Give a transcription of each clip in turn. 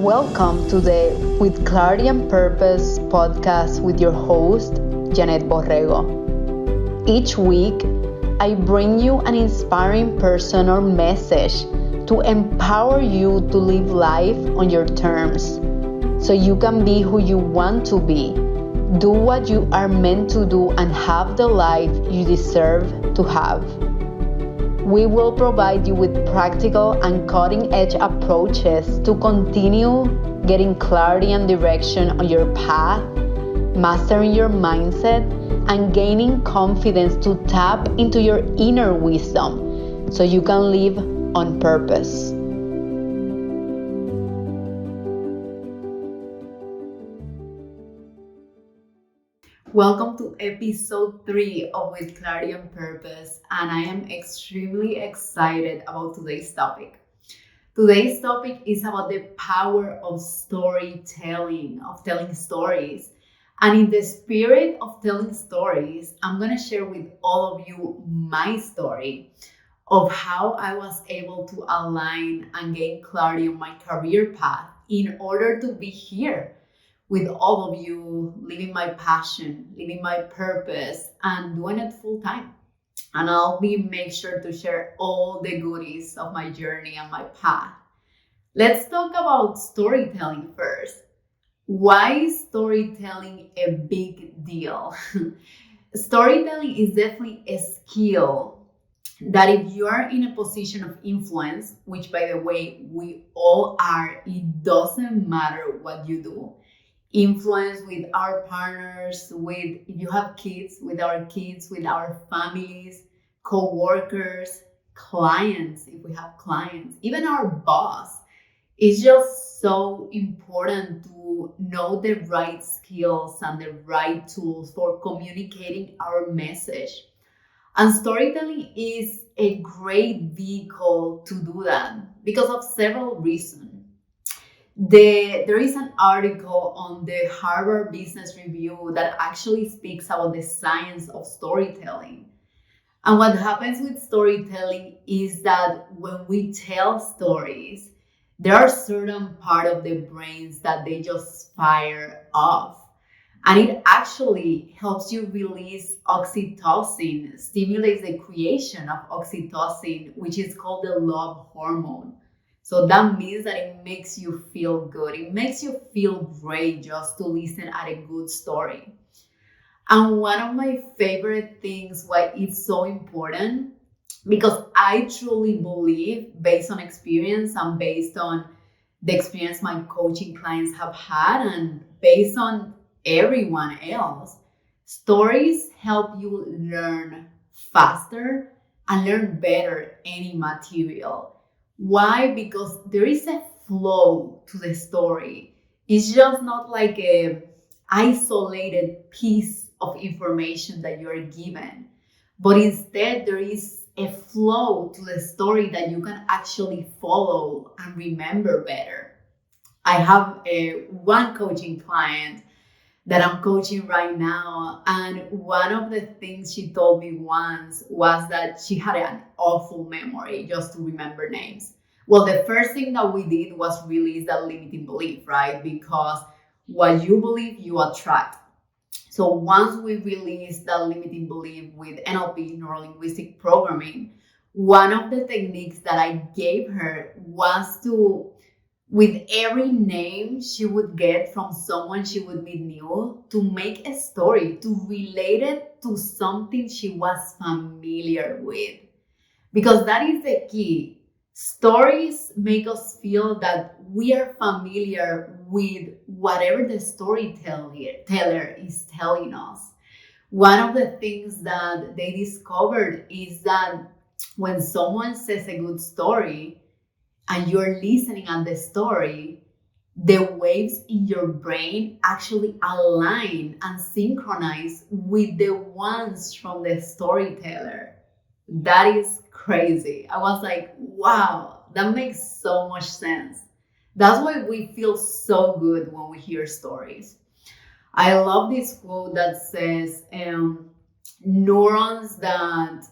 Welcome to the With Clarity and Purpose podcast with your host, Yanet Borrego. Each week, I bring you an inspiring person or message to empower you to live life on your terms so you can be who you want to be, do what you are meant to do, and have the life you deserve to have. We will provide you with practical and cutting-edge approaches to continue getting clarity and direction on your path, mastering your mindset, and gaining confidence to tap into your inner wisdom so you can live on purpose. Welcome to episode 3 of With Clarity and Purpose, and I am extremely excited about today's topic. Today's topic is about the power of storytelling, of telling stories. And in the spirit of telling stories, I'm going to share with all of you my story of how I was able to align and gain clarity on my career path in order to be here with all of you, living my passion, living my purpose, and doing it full time. And I'll make sure to share all the goodies of my journey and my path. Let's talk about storytelling first. Why is storytelling a big deal? Storytelling is definitely a skill that if you are in a position of influence, which by the way, we all are, it doesn't matter what you do. Influence with our partners, with if you have kids, with our families, co-workers, clients, if we have clients, even our boss. It's just so important to know the right skills and the right tools for communicating our message. And storytelling is a great vehicle to do that because of several reasons. There is an article on the Harvard Business Review that actually speaks about the science of storytelling. And what happens with storytelling is that when we tell stories, there are certain parts of the brains that they just fire off. And it actually helps you release oxytocin, stimulates the creation of oxytocin, which is called the love hormone. So that means that it makes you feel good. It makes you feel great just to listen at a good story. And one of my favorite things why it's so important, because I truly believe, based on experience and based on the experience my coaching clients have had and based on everyone else, stories help you learn faster and learn better any material. Why? Because there is a flow to the story. It's just not like a isolated piece of information that you're given, but instead there is a flow to the story that you can actually follow and remember better. I have one coaching client that I'm coaching right now, and one of the things she told me once was that she had an awful memory just to remember names. Well, the first thing that we did was release that limiting belief, right? Because what you believe, you attract. So once we released that limiting belief with NLP, neuro-linguistic programming, one of the techniques that I gave her was to, with every name she would get from someone she would meet new, to make a story, to relate it to something she was familiar with. Because that is the key. Stories make us feel that we are familiar with whatever the storyteller is telling us. One of the things that they discovered is that when someone says a good story, and you're listening at the story, the waves in your brain actually align and synchronize with the ones from the storyteller. That is crazy. I was like, wow, that makes so much sense. That's why we feel so good when we hear stories. I love this quote that says, neurons that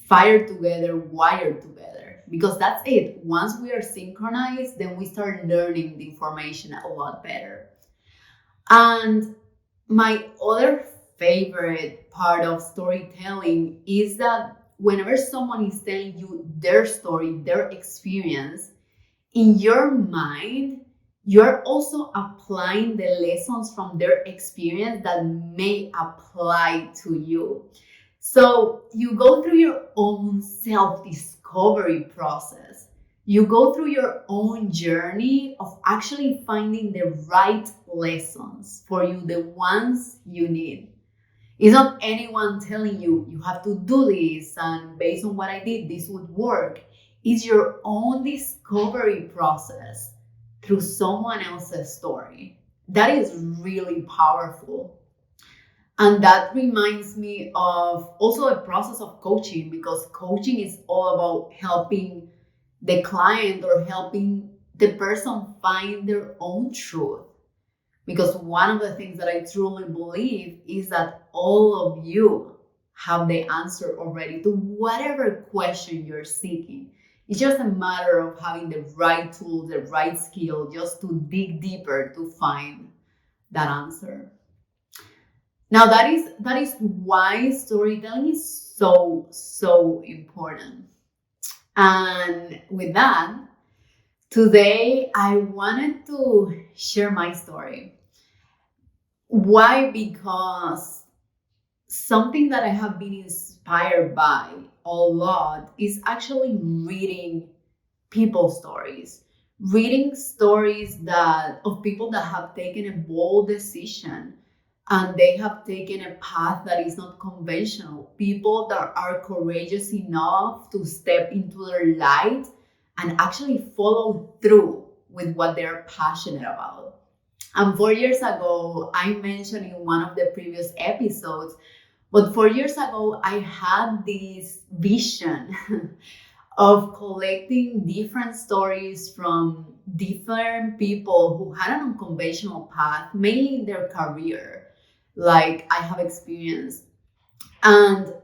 fire together, wire together. because that's it. Once we are synchronized, then we start learning the information a lot better. And my other favorite part of storytelling is that whenever someone is telling you their story, their experience, in your mind, you're also applying the lessons from their experience that may apply to you. So you go through your own self-discovery process. You go through your own journey of actually finding the right lessons for you, the ones you need. It's not anyone telling you you have to do this and based on what I did, this would work. It's your own discovery process through someone else's story. That is really powerful. And that reminds me of also a process of coaching, because coaching is all about helping the client or helping the person find their own truth. Because one of the things that I truly believe is that all of you have the answer already to whatever question you're seeking. It's just a matter of having the right tools, the right skill, just to dig deeper to find that answer. Now that is why storytelling is so important. And with that, today I wanted to share my story. Why? Because something that I have been inspired by a lot is actually reading people's stories. Reading stories that of people that have taken a bold decision and they have taken a path that is not conventional. People that are courageous enough to step into their light and actually follow through with what they're passionate about. And 4 years ago, I mentioned in one of the previous episodes, but 4 years ago, I had this vision of collecting different stories from different people who had an unconventional path, mainly in their career, like I have experienced. And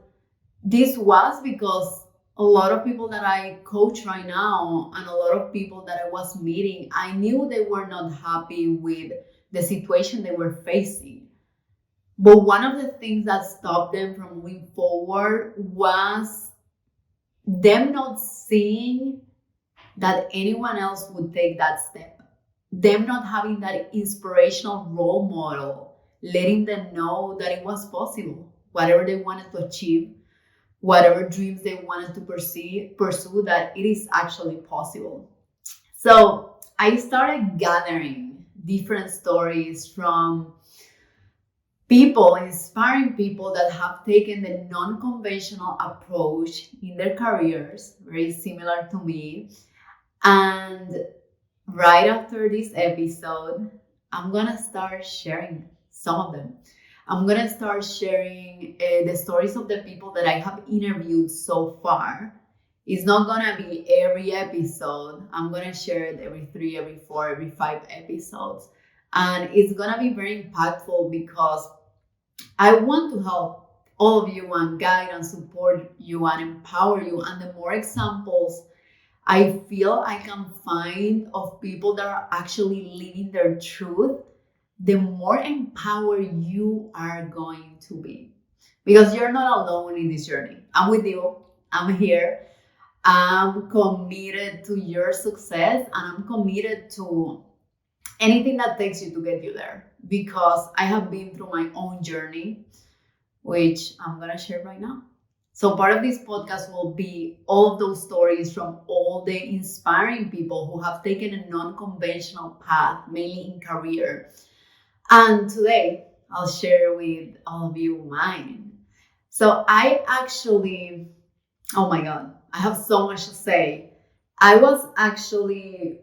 this was because a lot of people that I coach right now and a lot of people that I was meeting, I knew they were not happy with the situation they were facing. But one of the things that stopped them from moving forward was them not seeing that anyone else would take that step. Them not having that inspirational role model, letting them know that it was possible. Whatever they wanted to achieve, whatever dreams they wanted to pursue, that it is actually possible. So I started gathering different stories from people, inspiring people that have taken the non-conventional approach in their careers, very similar to me. And right after this episode, I'm gonna start sharing some of them. I'm gonna start sharing the stories of the people that I have interviewed so far. It's not gonna be every episode. I'm gonna share it every 3, every 4, every 5 episodes. And it's gonna be very impactful because I want to help all of you and guide and support you and empower you. And the more examples I feel I can find of people that are actually living their truth, the more empowered you are going to be. Because you're not alone in this journey. I'm with you. I'm here. I'm committed to your success and I'm committed to anything that takes you to get you there. Because I have been through my own journey, which I'm going to share right now. So part of this podcast will be all of those stories from all the inspiring people who have taken a non-conventional path, mainly in career. And today I'll share with all of you mine. So I actually, oh my God, I have so much to say. I was actually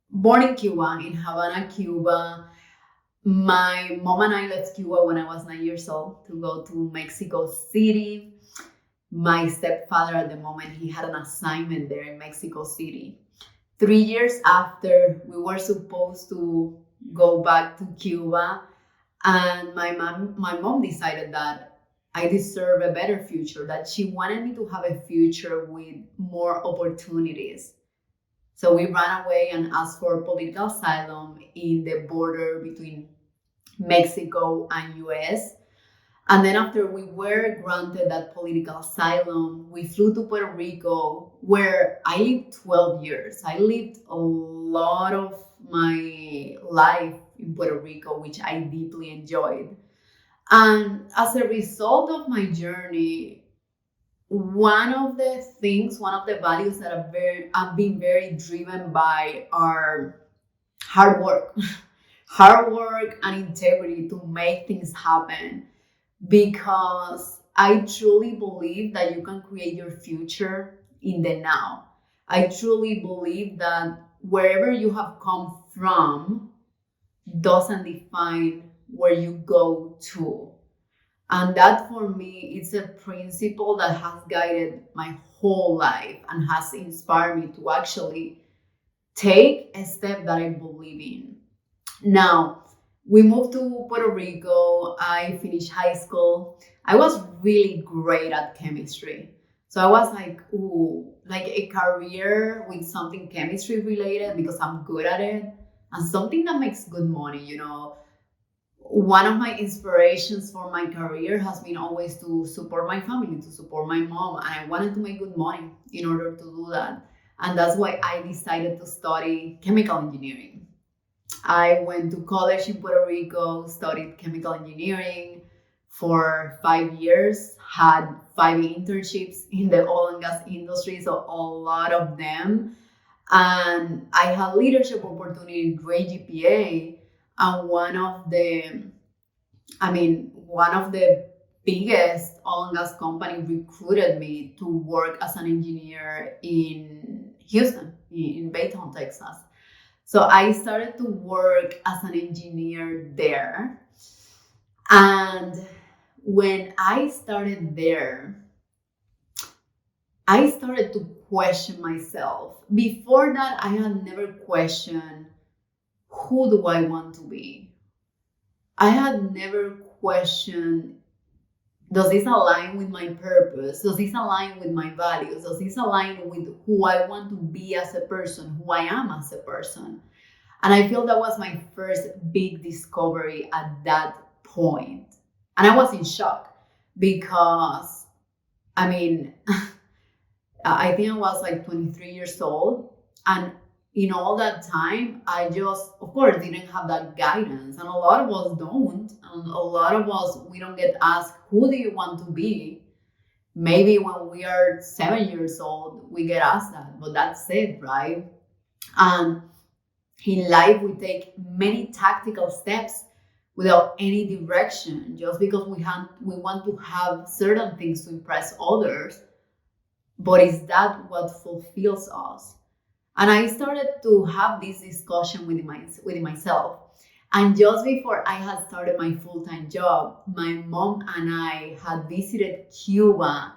born in Cuba, in Havana, Cuba. My mom and I left Cuba when I was 9 years old to go to Mexico City. My stepfather at the moment, he had an assignment there in Mexico City. 3 years after, we were supposed to go back to Cuba, and my mom decided that I deserve a better future, that she wanted me to have a future with more opportunities. So we ran away and asked for political asylum in the border between Mexico and US. And then after we were granted that political asylum, we flew to Puerto Rico, where I lived 12 years. I lived a lot of my life in Puerto Rico, which I deeply enjoyed. And as a result of my journey, one of the values that I've been very driven by are hard work, hard work and integrity to make things happen. Because I truly believe that you can create your future in the now. I truly believe that wherever you have come from doesn't define where you go to. And that for me is a principle that has guided my whole life and has inspired me to actually take a step that I believe in. Now, we moved to Puerto Rico. I finished high school. I was really great at chemistry. So I was like, ooh, like a career with something chemistry related because I'm good at it and something that makes good money, you know. One of my inspirations for my career has been always to support my family, to support my mom, and I wanted to make good money in order to do that. And that's why I decided to study chemical engineering. I went to college in Puerto Rico, studied chemical engineering for 5 years, had 5 internships in the oil and gas industry, so a lot of them. And I had leadership opportunities, great GPA, and one of the biggest oil and gas company recruited me to work as an engineer in Houston, in Baytown, Texas. So I started to work as an engineer there. And when I started there, I started to question myself. Before that, I had never questioned, who do I want to be? I had never questioned, does this align with my purpose? Does this align with my values? Does this align with who I want to be as a person, who I am as a person? And I feel that was my first big discovery at that point. And I was in shock because, I mean, I think I was like 23 years old. And in all that time, I just, of course, didn't have that guidance. And a lot of us don't. And a lot of us, we don't get asked, who do you want to be? Maybe when we are 7 years old, we get asked that, but that's it, right? And in life, we take many tactical steps without any direction, just because we want to have certain things to impress others. But is that what fulfills us? And I started to have this discussion with myself. And just before I had started my full-time job, my mom and I had visited Cuba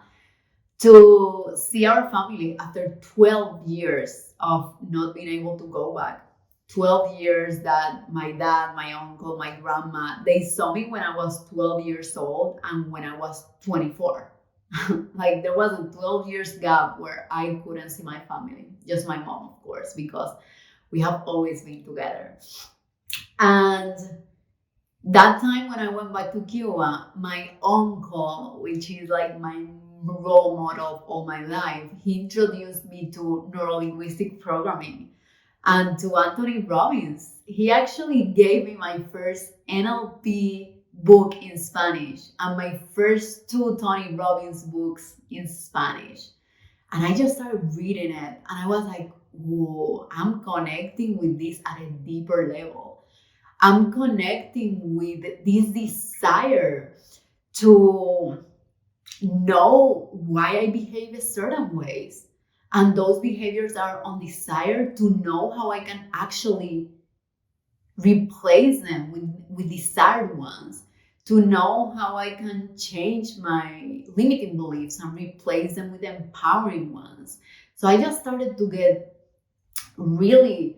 to see our family after 12 years of not being able to go back. 12 years that my dad, my uncle, my grandma, they saw me when I was 12 years old and when I was 24. Like there was a 12 years gap where I couldn't see my family, just my mom, of course, because we have always been together. And that time when I went back to Cuba, my uncle, which is like my role model of all my life, he introduced me to neurolinguistic programming and to Anthony Robbins. He actually gave me my first NLP book in Spanish and my first two Tony Robbins books in Spanish. And I just started reading it and I was like, whoa, I'm connecting with this at a deeper level. I'm connecting with this desire to know why I behave in certain ways. And those behaviors are on desire to know how I can actually replace them with desired ones, to know how I can change my limiting beliefs and replace them with empowering ones. So I just started to get really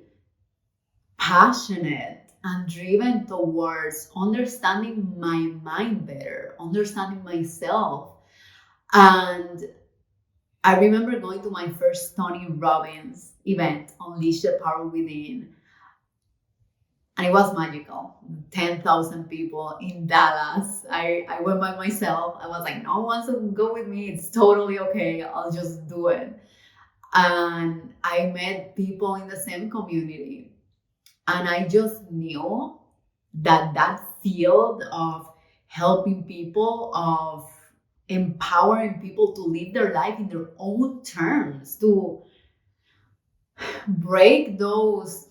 passionate and driven towards understanding my mind better, understanding myself. And I remember going to my first Tony Robbins event, Unleash the Power Within, and it was magical. 10,000 people in Dallas. I went by myself. I was like, no one wants to go with me. It's totally okay. I'll just do it. And I met people in the same community. And I just knew that that field of helping people, of empowering people to live their life in their own terms, to break those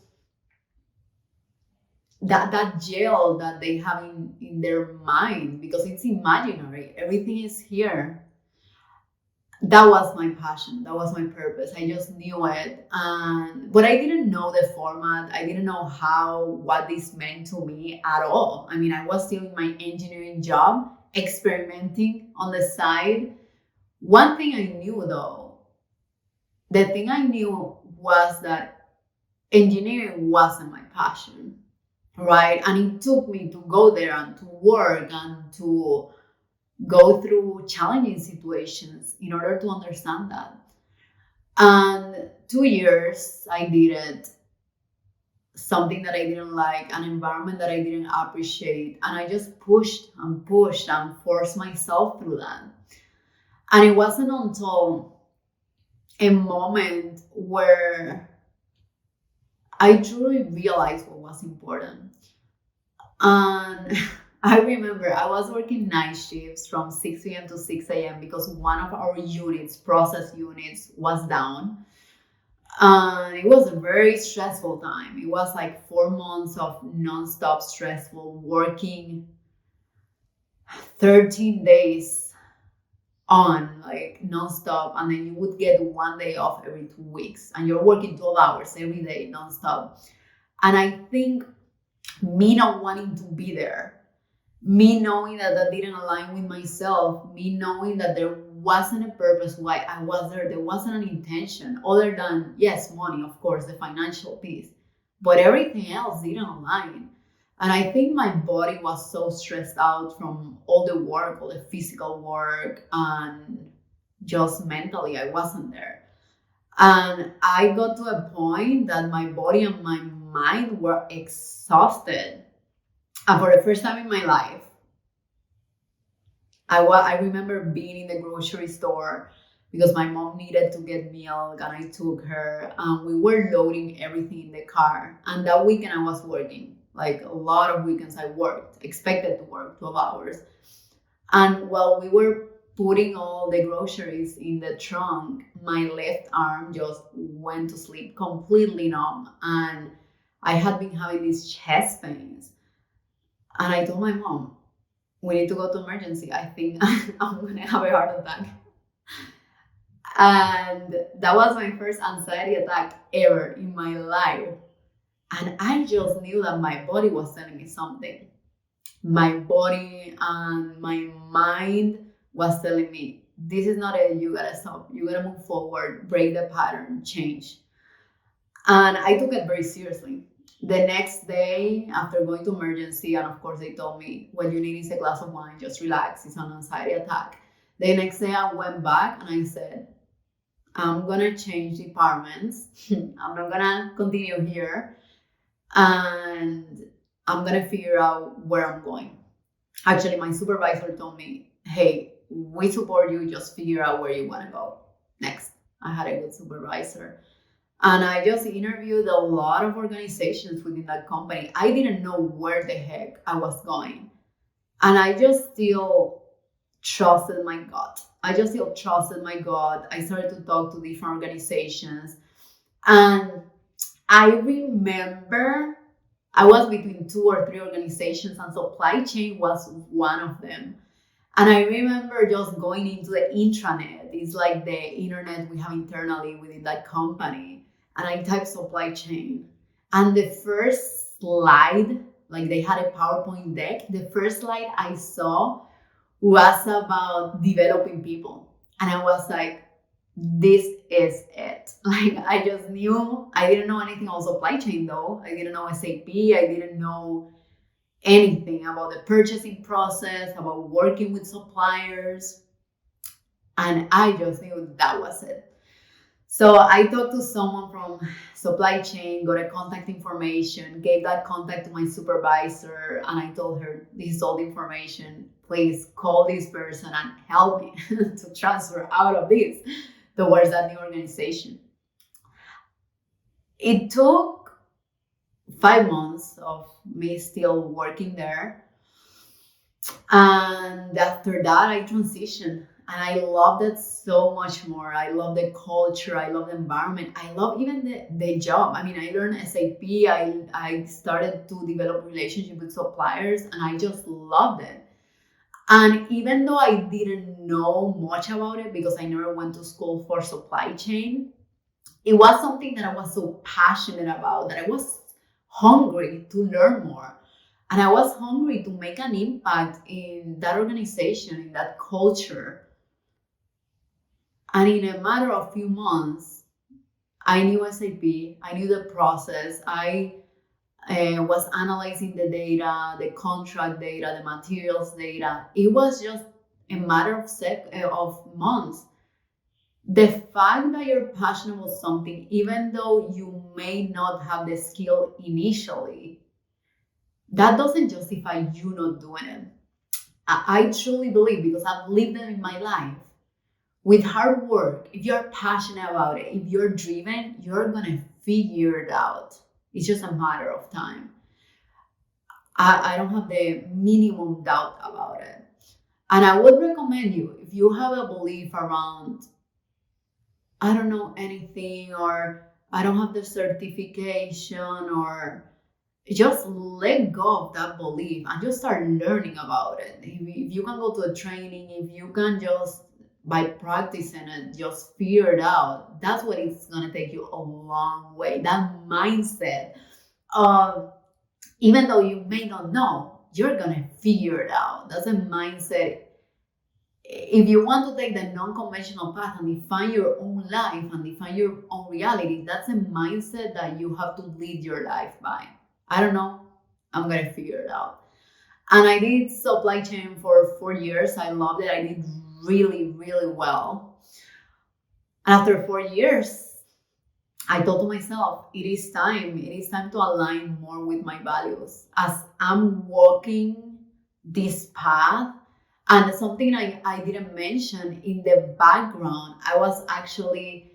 that jail that they have in their mind, because it's imaginary, everything is here. That was my passion, that was my purpose. I just knew it. And but I didn't know the format, I didn't know what this meant to me at all. I mean, I was still in my engineering job, experimenting on the side. One thing I knew though, the thing I knew was that engineering wasn't my passion, right? And it took me to go there and to work and to go through challenging situations in order to understand that. And 2 years I did it, something that I didn't like, an environment that I didn't appreciate, and I just pushed and forced myself through that. And it wasn't until a moment where I truly realized what was important. And I remember I was working night shifts from 6 p.m. to 6 a.m. because one of our units, process units, was down. And it was a very stressful time. It was like 4 months of nonstop stressful, working 13 days on, like nonstop. And then you would get 1 day off every 2 weeks. And you're working 12 hours every day, nonstop. And I think me not wanting to be there, me knowing that that didn't align with myself, me knowing that there wasn't a purpose why I was there wasn't an intention other than, yes, money, of course, the financial piece, but everything else didn't align. And I think my body was so stressed out from all the work, all the physical work, and just mentally I wasn't there. And I got to a point that my body and my mind were exhausted. And for the first time in my life, I remember being in the grocery store because my mom needed to get milk, and I took her, and we were loading everything in the car. And that weekend I was working. Like a lot of weekends I worked, expected to work 12 hours. And while we were putting all the groceries in the trunk, my left arm just went to sleep, completely numb. And I had been having these chest pains. And I told my mom, we need to go to emergency. I think I'm going to have a heart attack. And that was my first anxiety attack ever in my life. And I just knew that my body was telling me something. My body and my mind was telling me, this is not it, you gotta stop, you gotta move forward, break the pattern, change. And I took it very seriously. The next day, after going to emergency, and of course they told me, what you need is a glass of wine, just relax, it's an anxiety attack. The next day I went back and I said, I'm gonna change departments. I'm not gonna continue here. And I'm gonna figure out where I'm going. Actually, my supervisor told me, hey, we support you, just figure out where you wanna go next. I had a good supervisor. And I just interviewed a lot of organizations within that company. I didn't know where the heck I was going. And I just still trusted my gut. I started to talk to different organizations. And I remember I was between 2 or 3 organizations, and supply chain was one of them. And I remember just going into the intranet. It's like the internet we have internally within that company. And I typed supply chain. And the first slide, like they had a PowerPoint deck, the first slide I saw was about developing people. And I was like, this is it. Like, I just knew. I didn't know anything about supply chain though. I didn't know SAP. I didn't know anything about the purchasing process, about working with suppliers. And I just knew that was it. So I talked to someone from supply chain, got a contact information, gave that contact to my supervisor, and I told her, this is all the information. Please call this person and help me to transfer out of this towards that new organization. It took 5 months of me still working there. And after that, I transitioned. And I loved it so much more. I love the culture. I love the environment. I love even the job. I mean, I learned SAP. I started to develop relationship with suppliers, and I just loved it. And even though I didn't know much about it because I never went to school for supply chain, it was something that I was so passionate about that I was hungry to learn more. And I was hungry to make an impact in that organization, in that culture. And in a matter of few months, I knew SAP, I knew the process, I was analyzing the data, the contract data, the materials data. It was just a matter of months. The fact that you're passionate about something, even though you may not have the skill initially, that doesn't justify you not doing it. I truly believe, because I've lived it in my life. With hard work, if you're passionate about it, if you're driven, you're gonna figure it out. It's just a matter of time. I don't have the minimum doubt about it. And I would recommend you, if you have a belief around, I don't know anything, or I don't have the certification, or just let go of that belief and just start learning about it. If you can go to a training, if you can just by practicing it, just figure it out. That's what it's gonna take you a long way. That mindset of, even though you may not know, you're gonna figure it out. That's a mindset. If you want to take the non-conventional path and define your own life and define your own reality, that's a mindset that you have to lead your life by. I don't know, I'm gonna figure it out. And I did supply chain for 4 years. I loved it. I did really, really well. After 4 years, I thought to myself, it is time to align more with my values. As I'm walking this path, and something I didn't mention in the background, I was actually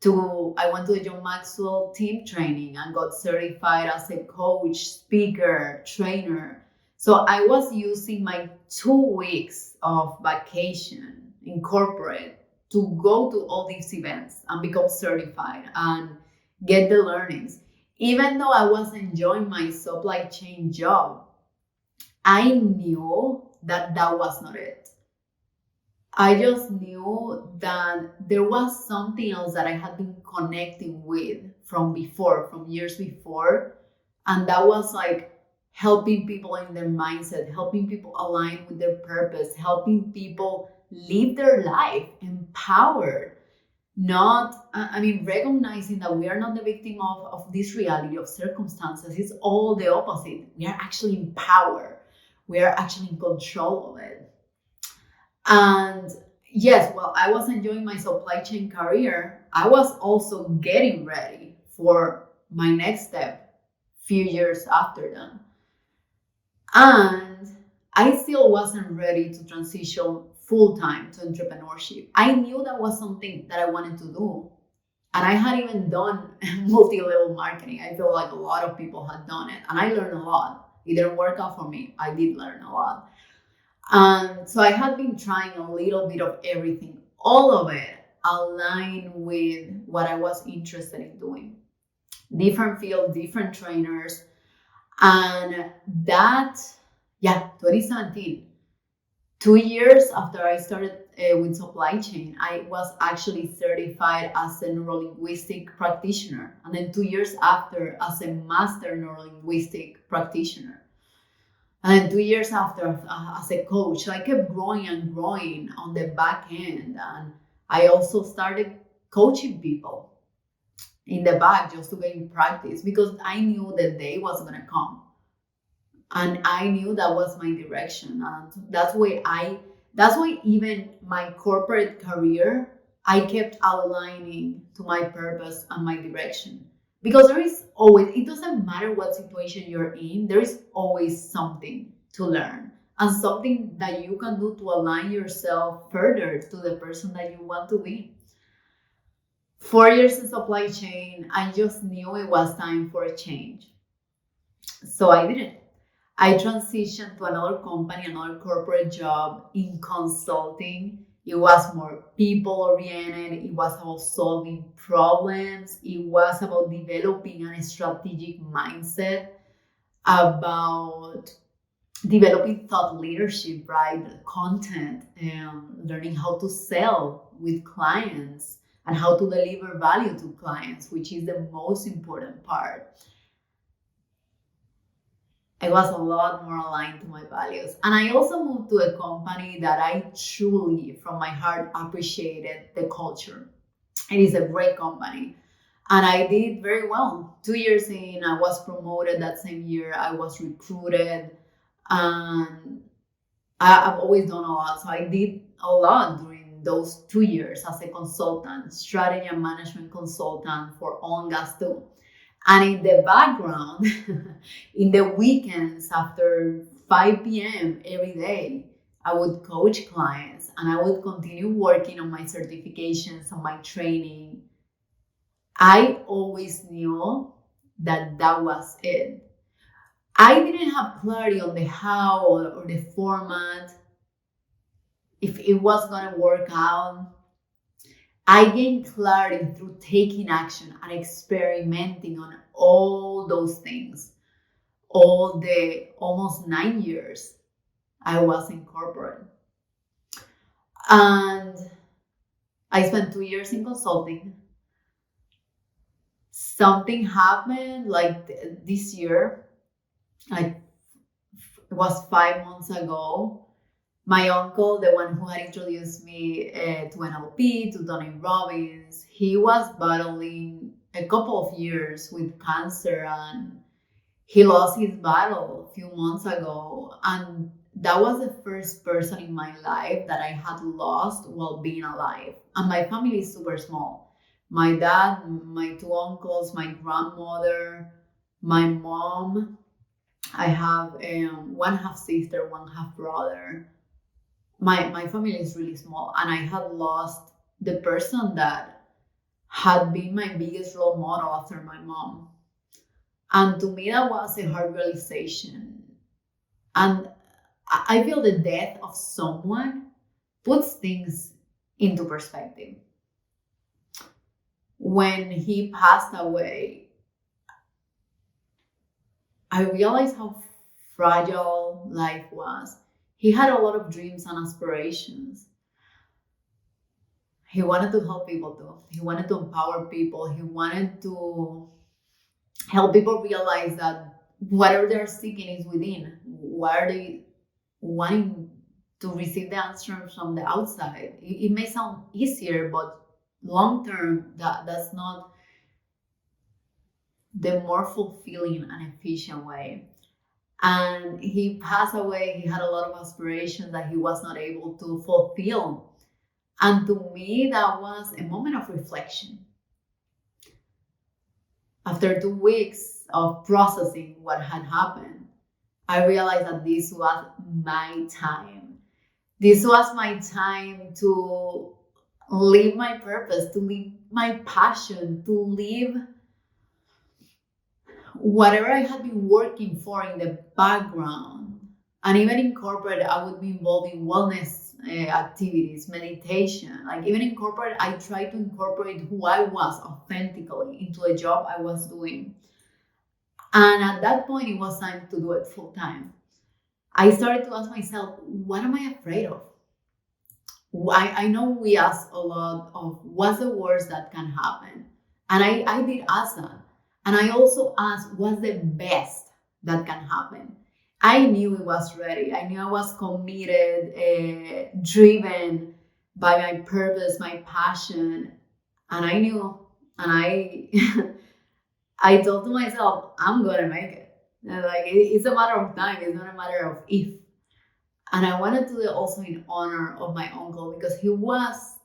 I went to the John Maxwell team training and got certified as a coach, speaker, trainer. So I was using my 2 weeks of vacation in corporate to go to all these events and become certified and get the learnings. Even though I was enjoying my supply chain job, I knew that that was not it. I just knew that there was something else that I had been connecting with from before, from years before. And that was like helping people in their mindset, helping people align with their purpose, helping people live their life empowered. Recognizing that we are not the victim of this reality of circumstances. It's all the opposite. We are actually empowered. We are actually in control of it. And yes, while I was enjoying my supply chain career, I was also getting ready for my next step few years after that. And I still wasn't ready to transition full-time to entrepreneurship. I knew that was something that I wanted to do. And I had even done multi-level marketing. I feel like a lot of people had done it. And I learned a lot. It didn't work out for me. I did learn a lot. So I had been trying a little bit of everything, all of it aligned with what I was interested in doing. Different fields, different trainers. And that, 2017, 2 years after I started with supply chain, I was actually certified as a neurolinguistic practitioner. And then 2 years after, as a master neurolinguistic practitioner. And then 2 years after, as a coach, so I kept growing and growing on the back end. And I also started coaching people in the back just to gain practice because I knew the day was going to come. And I knew that was my direction. And that's why even my corporate career, I kept aligning to my purpose and my direction. Because there is always, it doesn't matter what situation you're in, there is always something to learn and something that you can do to align yourself further to the person that you want to be. 4 years in supply chain, I just knew it was time for a change. So I did it. I transitioned to another company, another corporate job in consulting. It was more people oriented. It was about solving problems. It was about developing a strategic mindset, about developing thought leadership, right? Content, and learning how to sell with clients and how to deliver value to clients, which is the most important part. I was a lot more aligned to my values. And I also moved to a company that I truly, from my heart, appreciated the culture. It is a great company. And I did very well. 2 years in, I was promoted that same year. I was recruited. And I've always done a lot. So I did a lot during those 2 years as a consultant, strategy and management consultant for oil and gas too. And in the background, in the weekends after 5 p.m. every day, I would coach clients and I would continue working on my certifications, on my training. I always knew that that was it. I didn't have clarity on the how or the format, if it was going to work out. I gained clarity through taking action and experimenting on all those things. All the almost 9 years I was in corporate. And I spent 2 years in consulting. Something happened like this year, like it was 5 months ago. My uncle, the one who had introduced me to NLP, to Tony Robbins, he was battling a couple of years with cancer and he lost his battle a few months ago. And that was the first person in my life that I had lost while being alive. And my family is super small. My dad, my two uncles, my grandmother, my mom. I have one half sister, one half brother. My family is really small, and I had lost the person that had been my biggest role model after my mom. And to me, that was a hard realization. And I feel the death of someone puts things into perspective. When he passed away, I realized how fragile life was. He had a lot of dreams and aspirations. He wanted to help people too. He wanted to empower people. He wanted to help people realize that whatever they're seeking is within. Why are they wanting to receive the answer from the outside? It may sound easier, but long term, that's not the more fulfilling and efficient way. And he passed away. He had a lot of aspirations that he was not able to fulfill. And to me, that was a moment of reflection. After 2 weeks of processing what had happened, I realized that this was my time. This was my time to live my purpose, to live my passion, to live whatever I had been working for in the background. And even in corporate, I would be involved in wellness activities, meditation. Like even in corporate, I tried to incorporate who I was authentically into a job I was doing. And at that point, it was time to do it full time. I started to ask myself, what am I afraid of? I know we ask a lot of what's the worst that can happen. And I did ask that. And I also asked, what's the best that can happen? I knew it was ready. I knew I was committed, driven by my purpose, my passion. And I knew, and I, I told to myself, I'm gonna make it. And like it's a matter of time. It's not a matter of if. And I wanted to do it also in honor of my uncle because he was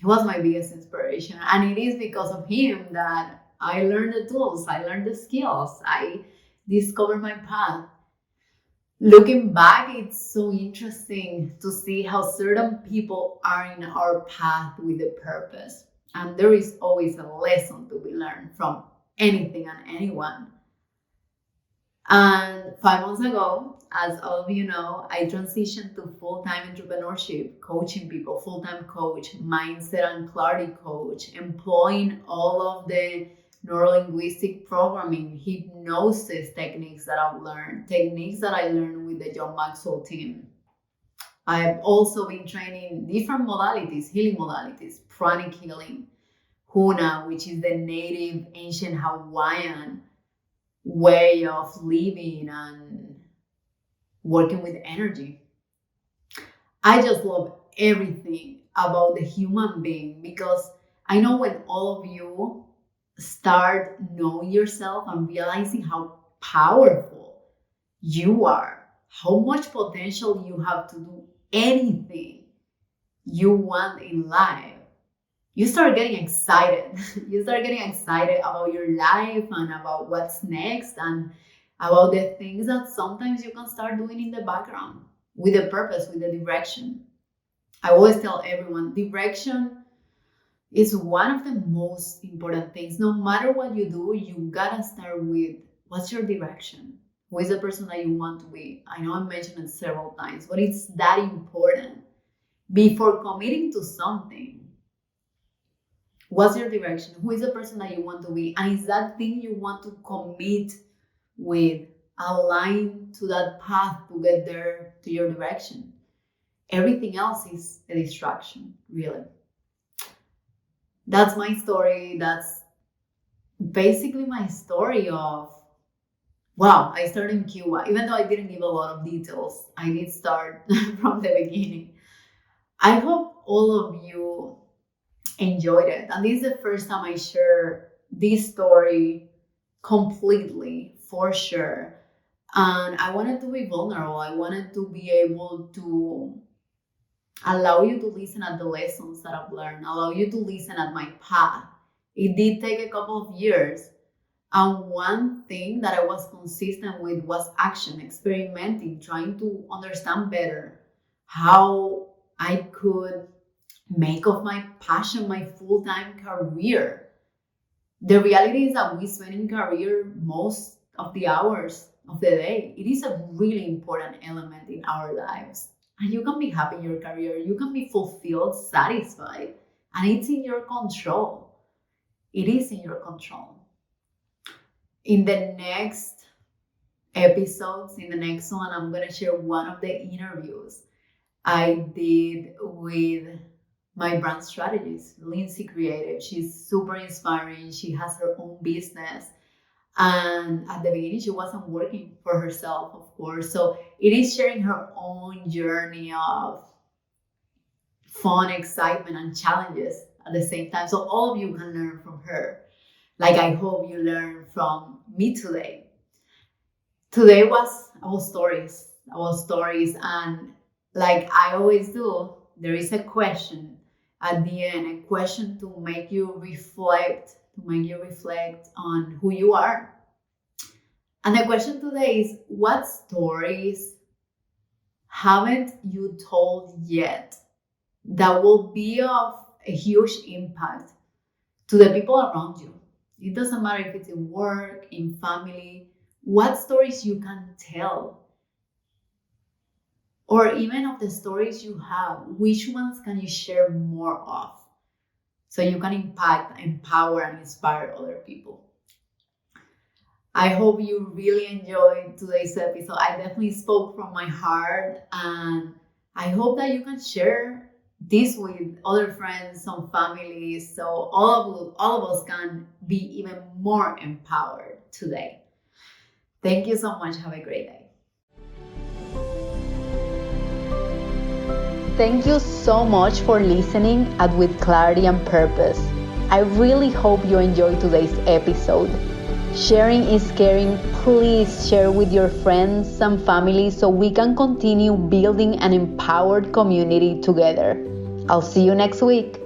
my biggest inspiration, and it is because of him that I learned the tools, I learned the skills, I discovered my path. Looking back, it's so interesting to see how certain people are in our path with a purpose. And there is always a lesson to be learned from anything and anyone. And 5 months ago, as all of you know, I transitioned to full-time entrepreneurship, coaching people, full-time coach, mindset and clarity coach, employing all of the neurolinguistic programming, hypnosis techniques that I've learned, techniques that I learned with the John Maxwell team. I've also been training different modalities, healing modalities, pranic healing, Huna, which is the native ancient Hawaiian way of living and working with energy. I just love everything about the human being because I know when all of you start knowing yourself and realizing how powerful you are, how much potential you have to do anything you want in life, you start getting excited. You start getting excited about your life and about what's next and about the things that sometimes you can start doing in the background with a purpose, with a direction. I always tell everyone direction is one of the most important things. No matter what you do, you gotta start with what's your direction? Who is the person that you want to be? I know I mentioned it several times, but it's that important. Before committing to something, what's your direction? Who is the person that you want to be? And is that thing you want to commit with aligned to that path to get there to your direction? Everything else is a distraction, really. That's my story. That's basically my story of, wow, I started in Cuba. Even though I didn't give a lot of details, I did start from the beginning. I hope all of you enjoyed it. And this is the first time I share this story completely, for sure. And I wanted to be vulnerable. I wanted to be able to allow you to listen at the lessons that I've learned, allow you to listen at my path. It did take a couple of years. And one thing that I was consistent with was action, experimenting, trying to understand better how I could make of my passion my full-time career. The reality is that we spend in career most of the hours of the day. It is a really important element in our lives. And you can be happy in your career. You can be fulfilled, satisfied. And it's in your control. It is in your control. In the next episodes, in the next one, I'm going to share one of the interviews I did with my brand strategist, Lindsay Creative. She's super inspiring. She has her own business. And at the beginning, she wasn't working for herself, of course. So it is sharing her own journey of fun, excitement, and challenges at the same time. So all of you can learn from her. Like I hope you learn from me today. Today was our stories. And like I always do, there is a question at the end, a question to make you reflect on who you are. And the question today is, what stories haven't you told yet that will be of a huge impact to the people around you? It doesn't matter if it's in work, in family, what stories you can tell. Or even of the stories you have, which ones can you share more of? So you can impact, empower, and inspire other people. I hope you really enjoyed today's episode. I definitely spoke from my heart, and I hope that you can share this with other friends, some families, so all of us can be even more empowered today. Thank you so much. Have a great day. Thank you so much for listening at With Clarity and Purpose. I really hope you enjoyed today's episode. Sharing is caring. Please share with your friends and family so we can continue building an empowered community together. I'll see you next week.